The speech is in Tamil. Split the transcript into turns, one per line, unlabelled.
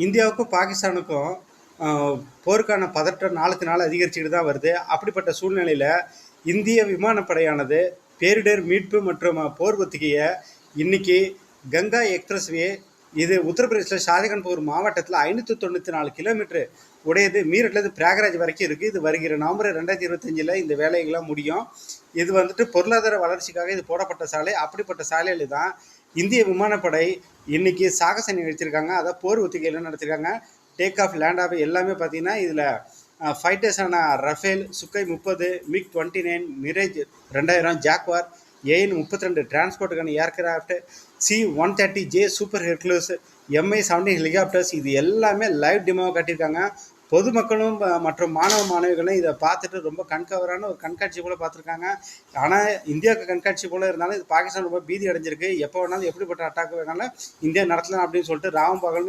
இந்தியாவுக்கும் பாகிஸ்தானுக்கும் போருக்கான பதற்றம் நாளுக்கு நாள் அதிகரிச்சுக்கிட்டு தான் வருது. அப்படிப்பட்ட சூழ்நிலையில் இந்திய விமானப்படையானது பேரிடர் மீட்பு மற்றும் போர் ஒத்திகையை இன்னைக்கு கங்கா எக்ஸ்பிரஸ்வே இது உத்தரப்பிரதேசில் ஷாஜகான்பூர் மாவட்டத்தில் 594 கிலோமீட்டர் உடையது. மீரட்லேருந்து பிரயாகராஜ் வரைக்கும் இருக்குது. இது வருகிற நவம்பர் 2025 இந்த வேலைகள்லாம் முடியும். இது வந்துட்டு பொருளாதார வளர்ச்சிக்காக இது போடப்பட்ட சாலை. அப்படிப்பட்ட சாலையில் தான் இந்திய விமானப்படை இன்னைக்கு சாகச நிகழ்த்திருக்காங்க. அதாவது போர் ஒத்திகைகள் நடத்திருக்காங்க. டேக் ஆஃப் லேண்ட் ஆஃப் எல்லாமே பார்த்தீங்கன்னா இதில் ஃபைட்டர்ஸான Rafale, Sukhoi 30, MiG 29, Mirage 2000, Jaguar, AN-32 டிரான்ஸ்போர்ட்டுக்கான aircraft, C-130J super Hercules, MI-17 helicopters இது எல்லாமே லைவ் டெமோவை காட்டியிருக்காங்க. பொதுமக்களும் மற்றும் மாணவிகளும் இதை பார்த்துட்டு ரொம்ப கண்கவரான ஒரு கண்காட்சி போல பார்த்துருக்காங்க. ஆனால் இந்தியாவுக்கு கண்காட்சி போல இருந்தாலும் இது பாகிஸ்தான் ரொம்ப பீதி அடைஞ்சிருக்கு. எப்போ வேணாலும் எப்படிப்பட்ட அட்டாக் வேணாலும் இந்தியா நடத்தலாம் அப்படின்னு சொல்லிட்டு ராவும் பகலும்